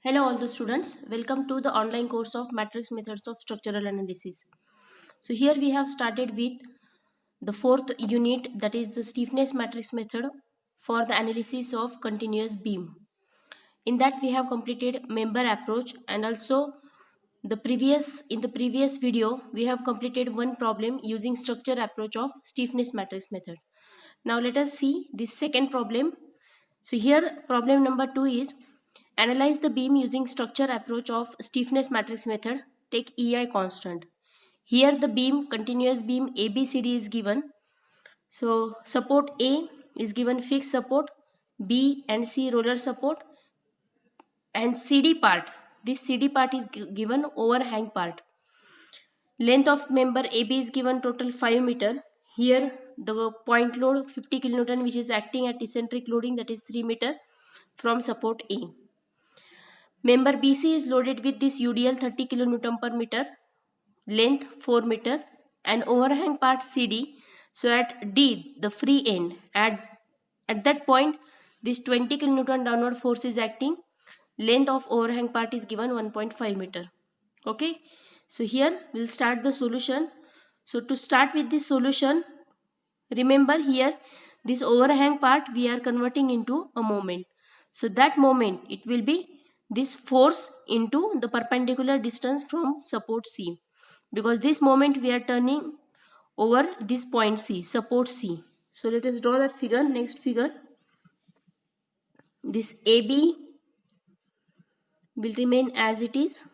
Hello all the students, welcome to the online course of Matrix Methods of Structural Analysis. So here we have started with the fourth unit, that is the stiffness matrix method for the analysis of continuous beam. In that we have completed member approach, and also in the previous video we have completed one problem using structure approach of stiffness matrix method. Now let us see this second problem. So here problem number 2 is analyze the beam using structure approach of stiffness matrix method. Take EI constant. Here the beam, continuous beam ABCD is given. So support A is given fixed support, B and C roller support, and CD part. This CD part is given overhang part. Length of member AB is given total 5 meter. Here the point load 50 kilonewton which is acting at eccentric loading, that is 3 meter from support A. Member BC is loaded with this UDL 30 kilonewton per meter, length 4 meter, and overhang part CD. So at D, the free end, at that point this 20 kilonewton downward force is acting. Length of overhang part is given 1.5 meter. Okay, so here we'll start the solution. So to start with this solution, remember here this overhang part we are converting into a moment. So that moment it will be this force into the perpendicular distance from support C, because this moment we are turning over this point C, support C. So let us draw that figure. Next figure, this AB will remain as it is.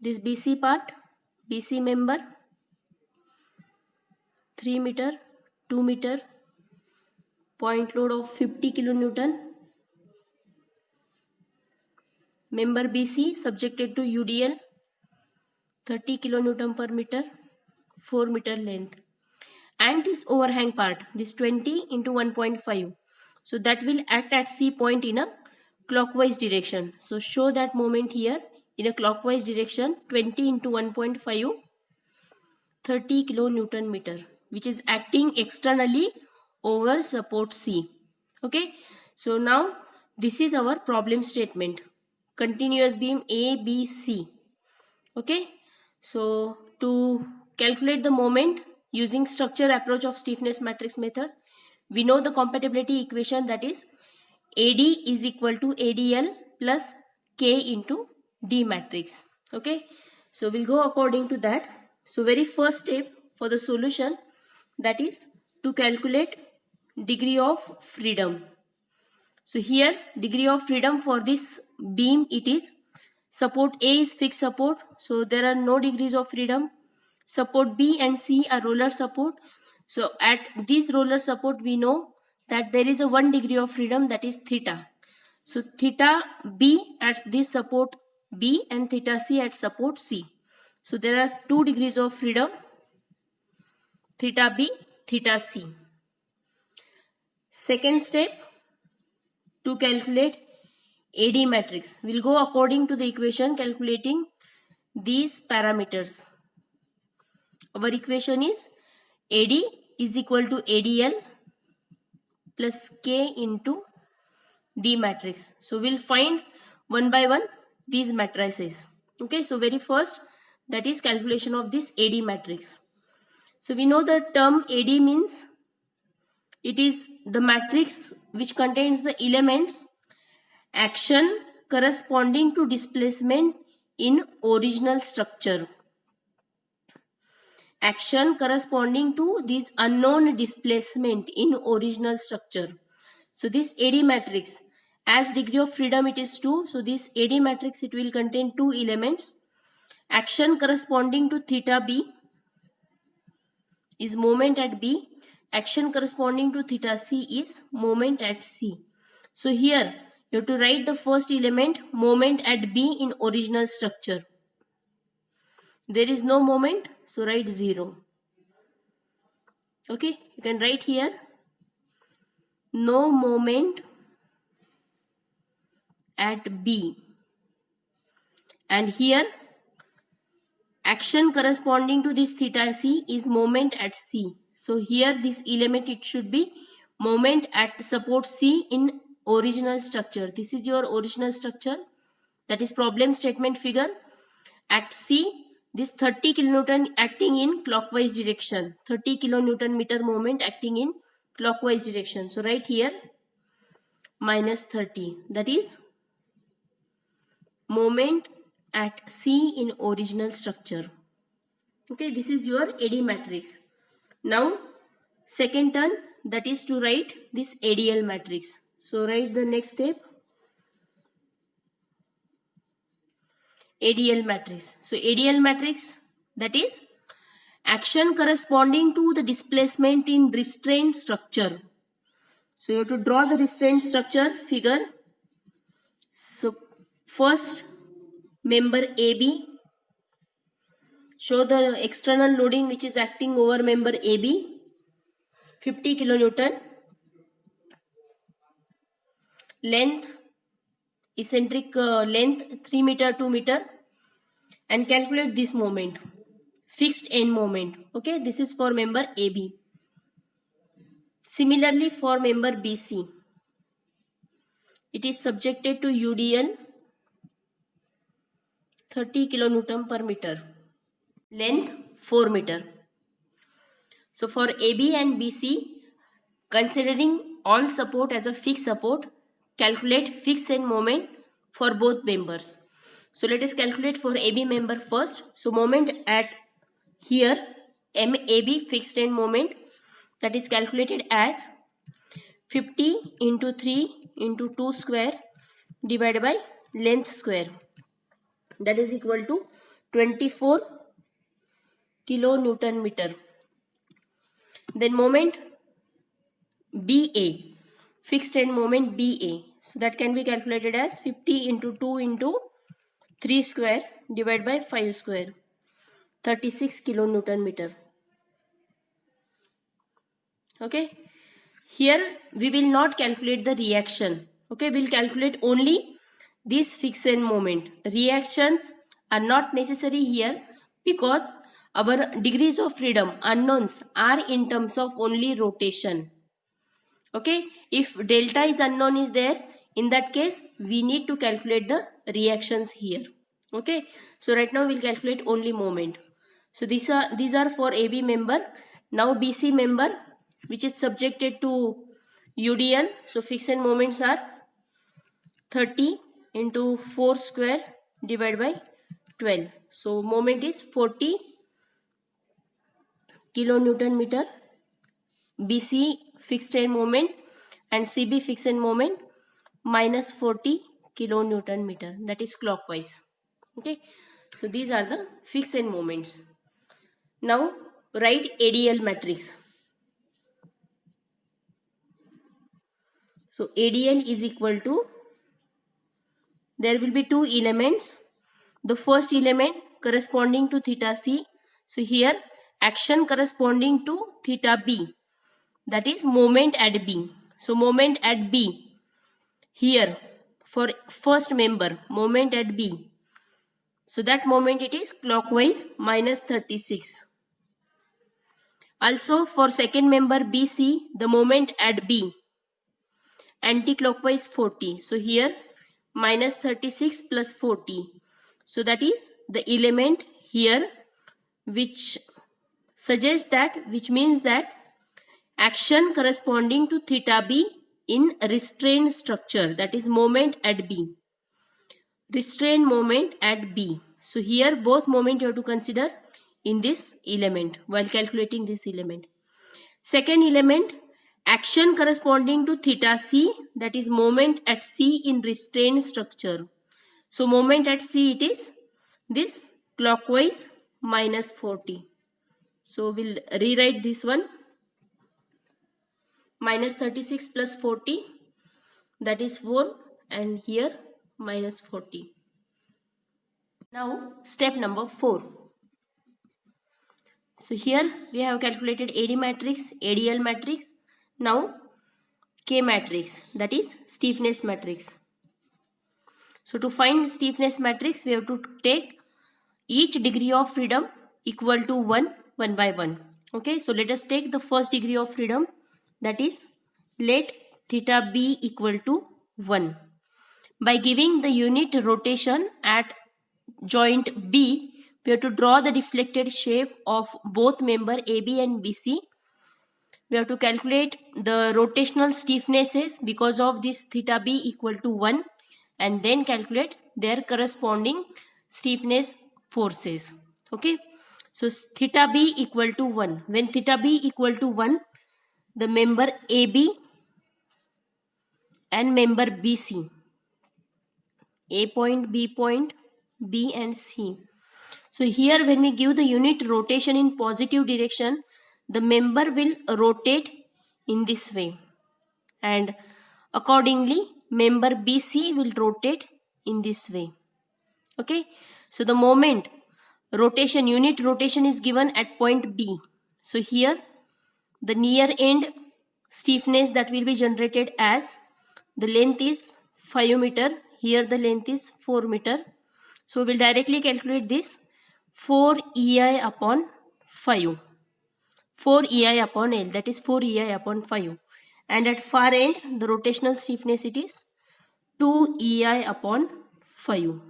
This BC part, BC member 3 meter, 2 meter, point load of 50 kilonewton. Member BC subjected to UDL 30 kilonewton per meter, 4 meter length. And this overhang part, this 20 into 1.5. So that will act at C point in a clockwise direction. So show that moment here in a clockwise direction, 20 into 1.5, 30 kilonewton meter, which is acting externally over support C. Okay, so now this is our problem statement. Continuous beam ABC. Okay, so to calculate the moment using structure approach of stiffness matrix method, we know the compatibility equation, that is AD is equal to ADL plus K into D matrix. Okay, so we'll go according to that. So very first step for the solution, that is to calculate degree of freedom. So here degree of freedom for this beam, it is support A is fixed support, so there are no degrees of freedom. Support B and C are roller support. So at this roller support we know that there is a 1 degree of freedom, that is theta. So theta B at this support B and theta C at support C. So there are 2 degrees of freedom, theta B, theta C. Second step, to calculate AD matrix, we'll go according to the equation calculating these parameters. Our equation is AD is equal to ADL plus K into D matrix. So we'll find one by one these matrices. Okay, so very first, that is calculation of this AD matrix. So we know the term AD means it is the matrix which contains the elements action corresponding to displacement in original structure. Action corresponding to this unknown displacement in original structure. So this AD matrix, as degree of freedom it is 2, so this AD matrix it will contain 2 elements. Action corresponding to theta B is moment at B. Action corresponding to theta C is moment at C. So here you have to write the first element, moment at B in original structure. There is no moment, so write 0. Okay, you can write here no moment at B, and here action corresponding to this theta C is moment at C. So here this element it should be moment at support C in original structure. This is your original structure. That is problem statement figure. At C, this 30 kilonewton acting in clockwise direction. 30 kilonewton meter moment acting in clockwise direction. So right here minus 30. That is moment at C in original structure. Okay, this is your AD matrix. Now second turn, that is to write this ADL matrix. So write the next step, ADL matrix. So ADL matrix, that is action corresponding to the displacement in restraint structure. So you have to draw the restraint structure figure. So first member AB, show the external loading which is acting over member AB, 50 kilonewton, length, eccentric length 3 meter 2 meter, and calculate this moment, fixed end moment. Okay, this is for member AB. Similarly for member BC, it is subjected to UDL 30 kilonewton per meter, length 4 meter. So for AB and BC, considering all support as a fixed support, calculate fixed end moment for both members. So let us calculate for AB member first. So moment at here, MAB fixed end moment, that is calculated as 50 into 3 into 2 square divided by length square, that is equal to 24 kilonewton meter. Then moment BA, fixed end moment BA, so that can be calculated as 50 into 2 into 3 square divided by 5 square, 36 kilonewton meter. Okay, here we will not calculate the reaction. Okay, we'll calculate only this fixed end moment. Reactions are not necessary here because our degrees of freedom unknowns are in terms of only rotation. Okay, if delta is unknown is there, in that case we need to calculate the reactions here. Okay, so right now we'll calculate only moment. So these are for AB member. Now BC member, which is subjected to UDL. So fixed end moments are 30 into 4 square divided by 12. So moment is 40 kilonewton meter. BC fixed end moment and CB fixed end moment minus 40 kilonewton meter, that is clockwise. Okay, so these are the fixed end moments. Now write ADL matrix. So ADL is equal to, there will be two elements. The first element corresponding to theta C. So here action corresponding to theta B, that is moment at B. So moment at B, here for first member, moment at B. So that moment it is clockwise minus 36. Also for second member BC, the moment at B, anti-clockwise 40. So here minus 36 plus 40. So that is the element here which suggests that, which means that action corresponding to theta B in restrained structure, that is moment at B. Restrained moment at B. So here both moment you have to consider in this element while calculating this element. Second element, action corresponding to theta C, that is moment at C in restrained structure. So moment at C, it is this clockwise minus 40. So we'll rewrite this one, minus 36 plus 40, that is 4, and here minus 40. Now step number 4. So here we have calculated AD matrix, ADL matrix. Now K matrix, that is stiffness matrix. So to find stiffness matrix, we have to take each degree of freedom equal to 1 by 1. Okay, so let us take the first degree of freedom, that is let theta B equal to 1. By giving the unit rotation at joint B, we have to draw the deflected shape of both member AB and BC. We have to calculate the rotational stiffnesses because of this theta B equal to 1, and then calculate their corresponding stiffness forces. Okay. So theta B equal to 1. When theta B equal to 1, the member AB and member BC, A point, B point, B and C. So here when we give the unit rotation in positive direction, the member will rotate in this way, and accordingly member BC will rotate in this way. Okay. So the moment rotation, unit rotation is given at point B. So here the near end stiffness that will be generated as the length is 5 meter, here the length is 4 meter. So we'll directly calculate this 4 EI upon 5. 4 EI upon L, that is 4 EI upon 5. And at far end, the rotational stiffness, it is 2 EI upon 5.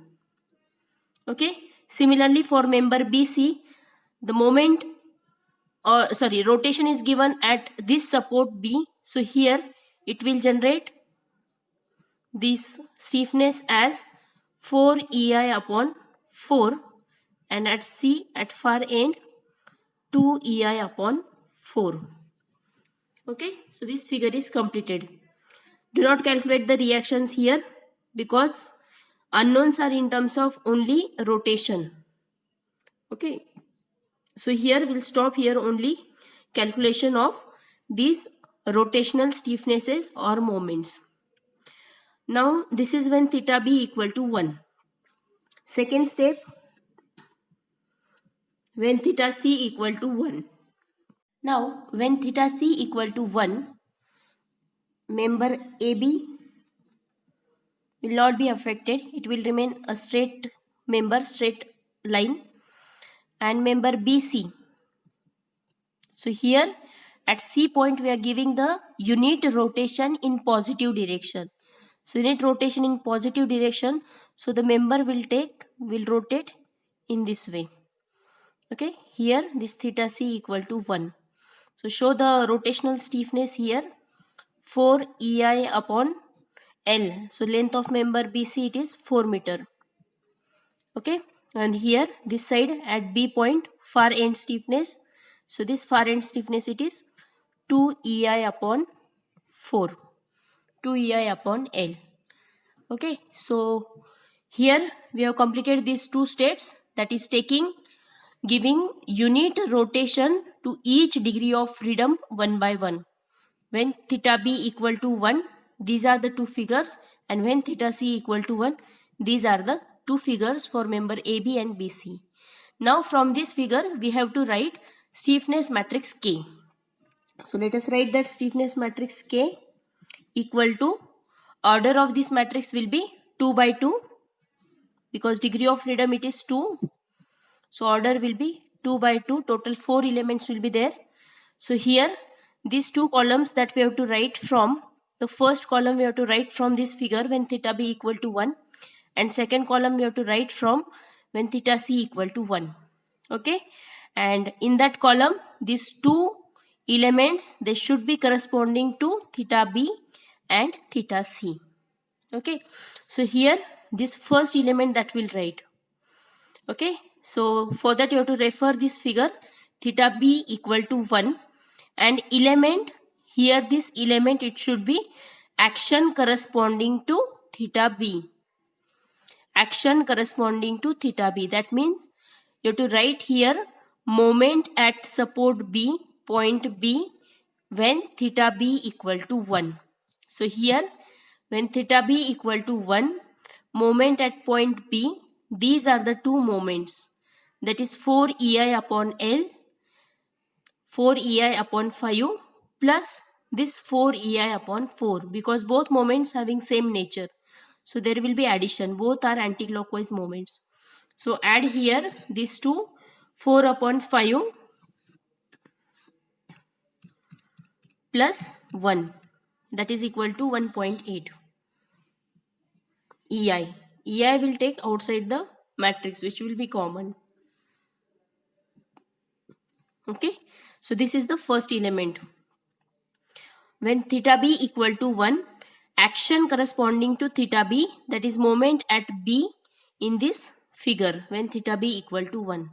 Okay. Similarly, for member BC, the moment rotation is given at this support B. So here it will generate this stiffness as 4 EI upon 4, and at C, at far end, 2 EI upon 4. Okay. So this figure is completed. Do not calculate the reactions here because unknowns are in terms of only rotation. Okay. So here we'll stop here, only calculation of these rotational stiffnesses or moments. Now this is when theta B equal to 1. Second step, when theta C equal to 1. Now when theta C equal to 1, member AB will not be affected. It will remain a straight member, straight line, and member BC. So here at C point we are giving the unit rotation in positive direction. So unit rotation in positive direction, so the member will rotate in this way. Okay. Here this theta C equal to 1. So show the rotational stiffness here, 4 EI upon L. So length of member BC, it is 4 meter. Okay. And here this side at B point, far end stiffness. So this far end stiffness, it is 2 EI upon 4. 2 EI upon L. Okay. So here we have completed these two steps, that is giving unit rotation to each degree of freedom one by one. When theta B equal to 1, these are the two figures, and when theta C equal to 1, these are the two figures for member AB and BC. Now from this figure we have to write stiffness matrix K. So let us write that stiffness matrix K equal to, order of this matrix will be 2 by 2 because degree of freedom it is 2. So order will be 2 by 2, total 4 elements will be there. So here these two columns that we have to write from, the first column we have to write from this figure when theta B equal to 1, and second column we have to write from when theta C equal to 1. Okay. And in that column, these two elements, they should be corresponding to theta B and theta C. Okay. So here this first element that we'll write. Okay. So for that you have to refer this figure, theta B equal to 1, and element, here this element, it should be action corresponding to theta B. Action corresponding to theta B. That means you have to write here moment at support B, point B, when theta B equal to 1. So here when theta B equal to 1, moment at point B, these are the two moments, that is 4 EI upon L, 4 EI upon 5 plus this 4 EI upon 4, because both moments having same nature. So there will be addition, both are anti-clockwise moments. So add here these two, 4 upon 5 plus 1, that is equal to 1.8. EI. EI will take outside the matrix, which will be common. Okay, so this is the first element. When theta b equal to 1, action corresponding to theta b, that is moment at B in this figure when theta b equal to 1.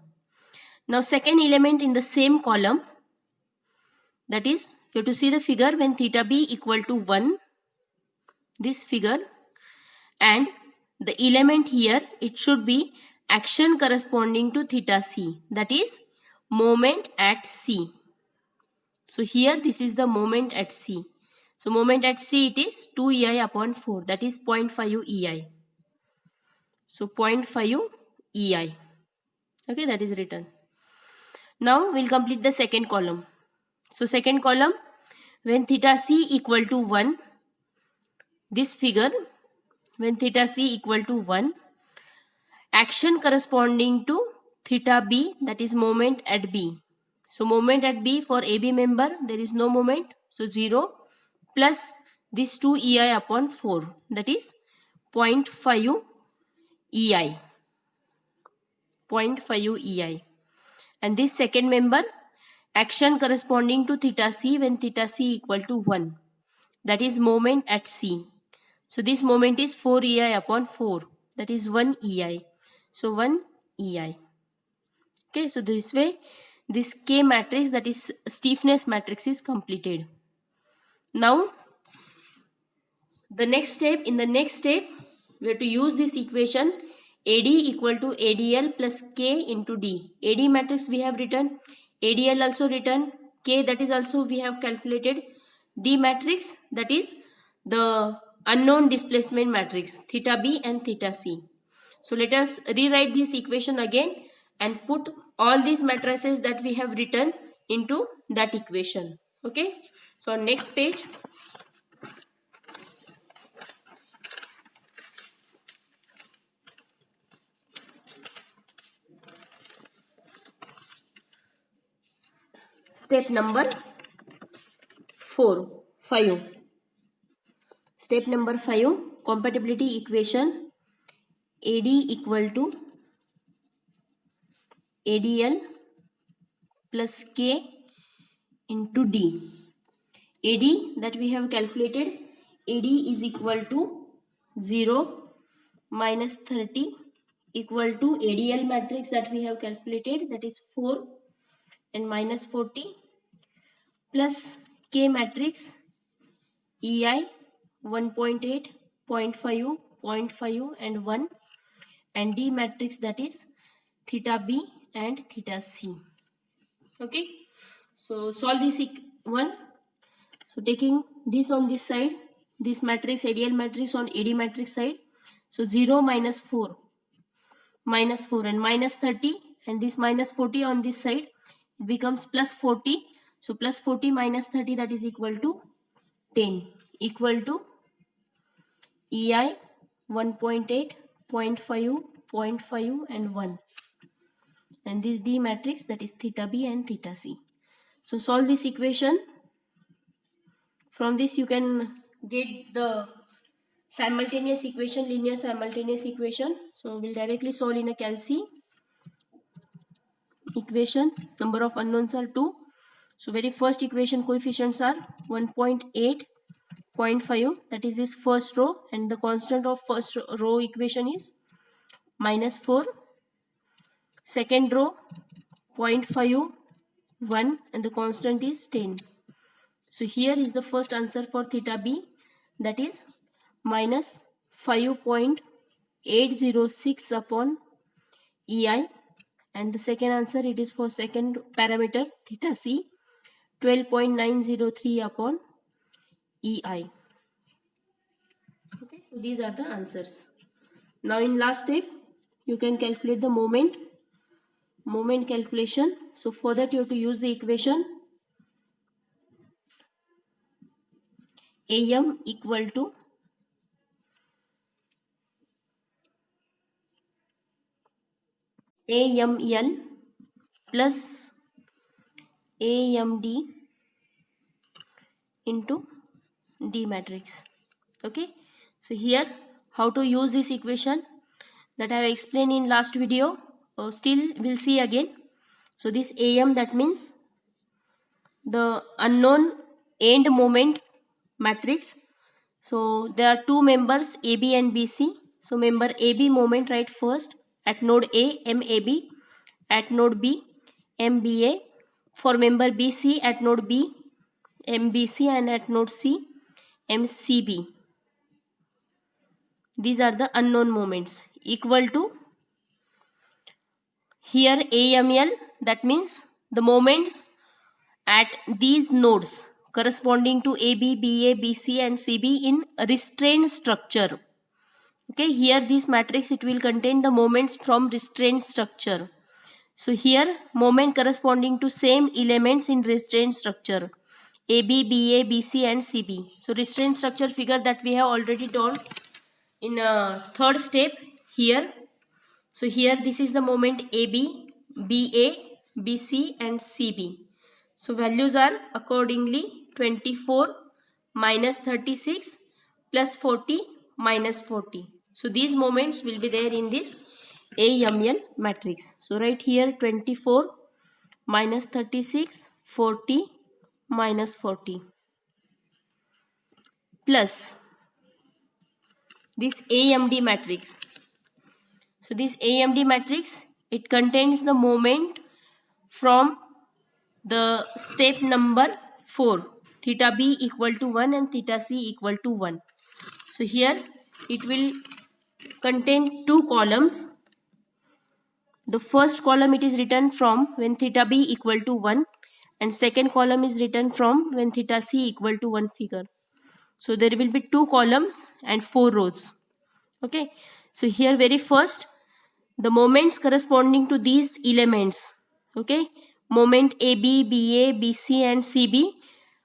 Now second element in the same column, that is you have to see the figure when theta b equal to 1, this figure, and the element here, it should be action corresponding to theta c, that is moment at C. So here this is the moment at C. So moment at C, it is 2 EI upon 4, that is 0.5 EI. So 0.5 EI. Okay, that is written. Now we'll complete the second column. So second column, when theta c equal to 1, this figure, when theta c equal to 1, action corresponding to theta b, that is moment at B. So moment at B for AB member, there is no moment, so 0 plus this 2 EI upon 4, that is 0.5 EI. 0.5 EI. And this second member, action corresponding to theta c when theta c equal to 1, that is moment at C. So this moment is 4 EI upon 4, that is 1 EI. So 1 EI. Okay, so this way this K matrix, that is stiffness matrix, is completed. Now the next step, in the next step we have to use this equation AD equal to ADL plus K into D. AD matrix we have written, ADL also written, K that is also we have calculated, D matrix that is the unknown displacement matrix theta B and theta C. So let us rewrite this equation again and put all these matrices that we have written into that equation. Okay, so on next page, step number 5. Step number 5, compatibility equation AD equal to ADL plus K into D. AD that we have calculated, AD is equal to 0 minus 30 equal to ADL matrix that we have calculated, that is 4 and minus 40, plus K matrix EI 1.8, 0.5, 0.5 and 1, and D matrix that is theta B and theta C. Okay, so solve this one. So taking this on this side, this matrix ADL matrix on AD matrix side, so 0 minus 4 and minus 30, and this minus 40 on this side, it becomes plus 40. So plus 40 minus 30, that is equal to 10, equal to EI 1.8, 0.5, 0.5 and 1, and this D matrix that is theta B and theta C. So solve this equation. From this you can get the simultaneous equation, linear simultaneous equation. So we'll directly solve in a Calc equation. Number of unknowns are 2. So very first equation coefficients are 1.8, 0.5, that is this first row, and the constant of first row equation is minus 4. Second row 0.5, 1, and the constant is 10. So here is the first answer for theta B, that is minus 5.806 upon EI, and the second answer, it is for second parameter theta C, 12.903 upon EI. Okay, so these are the answers. Now in last step you can calculate the moment calculation. So for that you have to use the equation AM equal to AML plus AMD into D matrix. Okay, so here how to use this equation that I have explained in last video. Still we'll see again. So this AM, that means the unknown end moment matrix. So there are two members AB and BC. So member AB moment write first at node A, MAB, at node B, MBA. For member BC at node B, MBC, and at node C, MCB. These are the unknown moments equal to here AML, that means the moments at these nodes corresponding to AB, BA, BC and CB in restrained structure. Okay, here this matrix, it will contain the moments from restrained structure. So here moment corresponding to same elements in restrained structure AB, BA, BC and CB. So restrained structure figure that we have already drawn in a third step here. So here this is the moment AB, BA, BC and CB. So values are accordingly 24 minus 36 plus 40 minus 40. So these moments will be there in this AML matrix. So right here 24 minus 36, 40 minus 40 plus this AMD matrix. So this AMD matrix, it contains the moment from the step number 4, theta B equal to 1 and theta C equal to 1. So here it will contain two columns. The first column, it is written from when theta B equal to 1 and second column is written from when theta C equal to 1 figure. So there will be two columns and 4 rows. Okay, so here very first the moments corresponding to these elements. Okay, moment AB, BA, BC and CB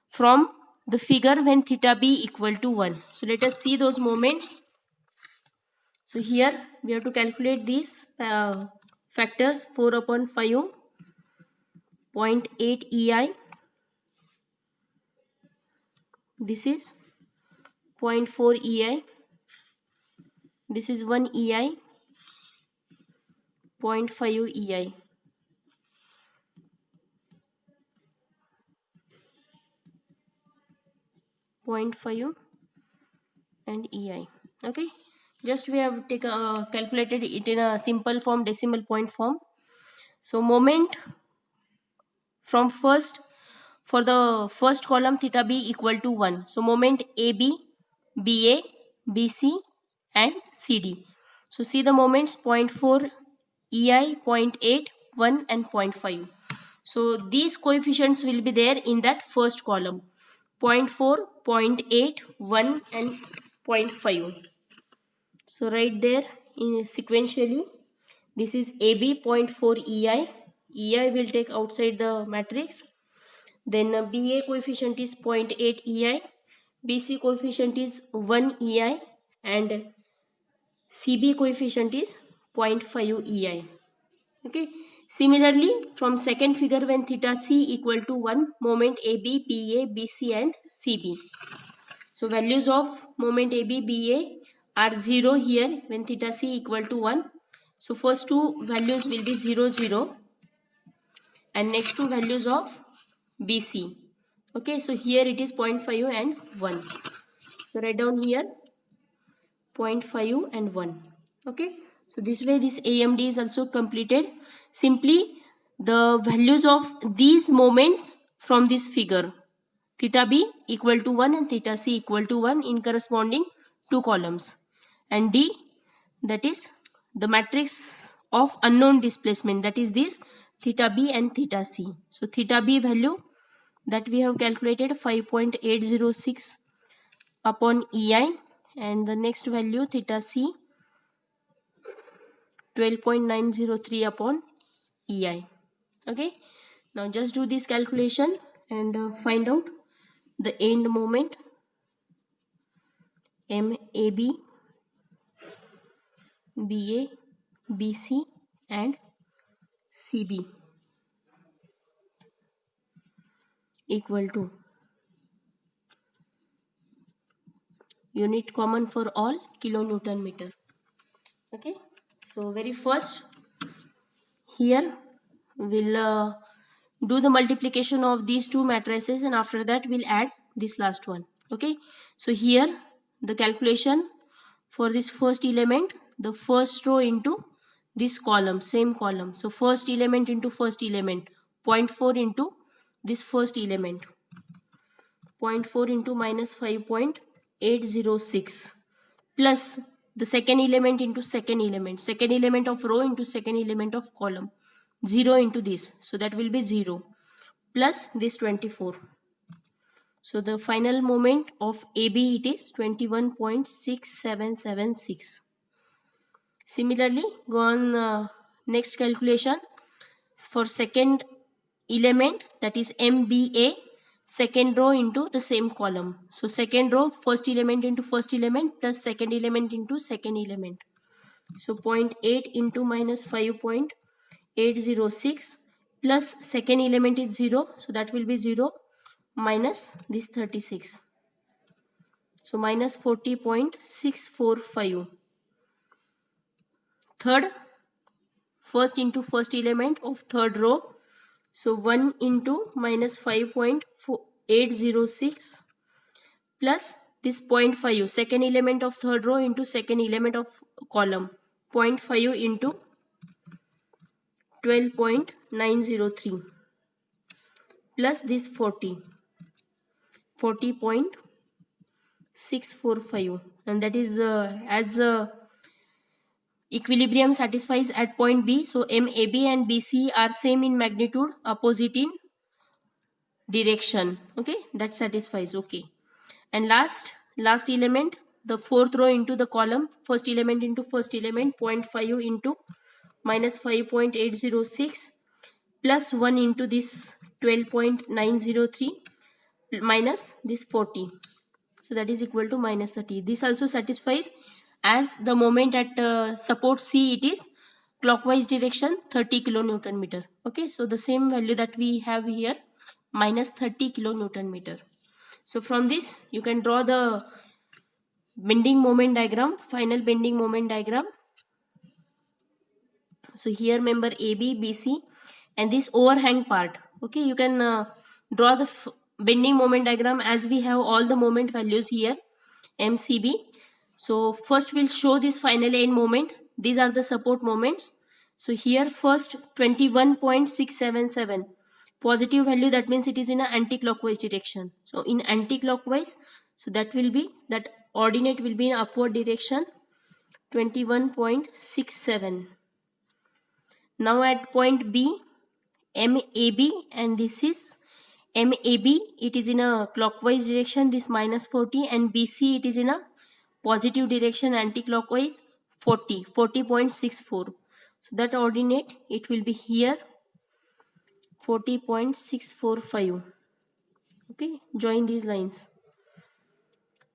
from the figure when theta B equal to 1. So let us see those moments. So here we have to calculate these factors. 4 upon 5, 0.8 EI. This is 0.4 EI. This is 1 EI. 0.5 EI. 0.5 and EI. Okay, just we have calculated it in a simple form, decimal point form. So moment from first, for the first column theta B equal to 1. So moment AB, BA, BC and CD. So see the moments 0.4 EI, 0.8, 1 and 0.5. So these coefficients will be there in that first column, 0.4, 0.8, 1 and 0.5. So right there in sequentially, this is AB 0.4 EI. EI will take outside the matrix. Then BA coefficient is 0.8 EI. BC coefficient is 1 EI and CB coefficient is 0.5 EI. Okay. Similarly, from second figure when theta C equal to 1, moment AB, BA, BC and CB. So values of moment AB, BA are 0 here when theta C equal to 1. So first two values will be 0, 0 and next two values of BC. Okay, so here it is 0.5 and 1. So write down here 0.5 and 1. Okay, so this way this AMD is also completed. Simply the values of these moments from this figure, theta B equal to 1 and theta C equal to 1 in corresponding two columns, and D, that is the matrix of unknown displacement, that is this theta B and theta C. So theta B value that we have calculated 5.806 upon EI, and the next value theta C 12.903 upon EI. Okay, now just do this calculation and find out the end moment MAB, BA, BC and CB equal to unit common for all, kilonewton meter. Okay, so very first here we'll do the multiplication of these two matrices, and after that we'll add this last one. Okay, so here the calculation for this first element, the first row into this column, same column. So first element into first element, 0.4 into this first element, 0.4 into minus 5.806, plus the second element into second element of row into second element of column, 0 into this, so that will be 0, plus this 24. So the final moment of AB, it is 21.6776. Similarly, go on next calculation for second element, that is MBA, second row into the same column. So second row, first element into first element plus second element into second element. So 0.8 into minus 5.806 plus second element is 0, so that will be 0 minus this 36. So minus 40.645. Third, first into first element of third row. So 1 into minus 5.806 plus this 0.5, second element of third row into second element of column, 0.5 into 12.903 plus this 40.645, and that is as equilibrium satisfies at point B. So MAB and BC are same in magnitude, opposite in direction. Okay, that satisfies. Okay, and last element, the fourth row into the column, first element into first element, 0.5 into minus 5.806 plus 1 into this 12.903 minus this 40, so that is equal to minus 30. This also satisfies, as the moment at support C, it is clockwise direction, 30 kilonewton meter. Okay, so the same value that we have here, minus 30 kilonewton meter. So from this you can draw the bending moment diagram, final bending moment diagram. So here member AB, BC, and this overhang part. Okay, you can draw the bending moment diagram as we have all the moment values here, MCB. So first we'll show this final end moment. These are the support moments. So here first 21.677 positive value, that means it is in an anti-clockwise direction. So in anti-clockwise, so that will be, that ordinate will be in upward direction, 21.67. Now at point B, MAB, and this is MAB, it is in a clockwise direction, this minus 40, and BC, it is in a positive direction, anti-clockwise, 40.64. So that ordinate, it will be here, 40.645. Okay, join these lines.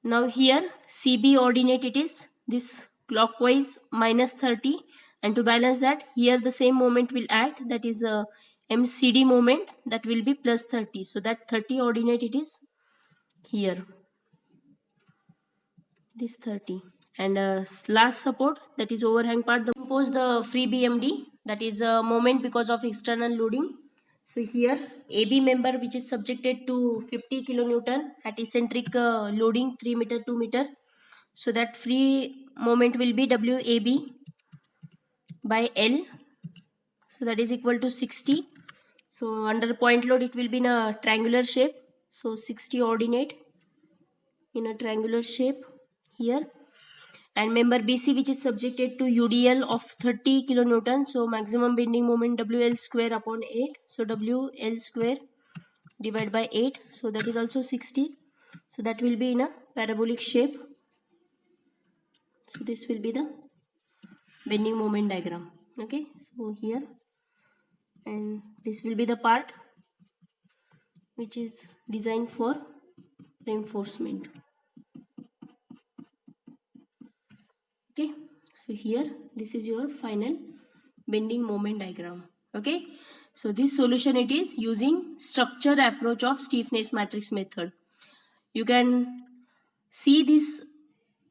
Now here CB ordinate, it is this clockwise minus 30, and to balance that, here the same moment will add, that is a MCD moment, that will be plus 30. So that 30 ordinate, it is here, this 30. And last support, that is overhang part, the impose the free BMD, that is a moment because of external loading. So here AB member, which is subjected to 50 kilonewton at eccentric loading 3 meter 2 meter. So that free moment will be WAB by L. So that is equal to 60. So under point load, it will be in a triangular shape. So 60 ordinate in a triangular shape here. And member BC, which is subjected to UDL of 30 kilonewton. So maximum bending moment WL square upon 8. So WL square divided by 8. So that is also 60. So that will be in a parabolic shape. So this will be the bending moment diagram. Okay, so here, and this will be the part which is designed for reinforcement. Okay, so here this is your final bending moment diagram. Okay, so this solution, it is using structure approach of stiffness matrix method. You can see this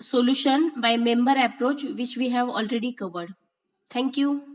solution by member approach, which we have already covered. Thank you.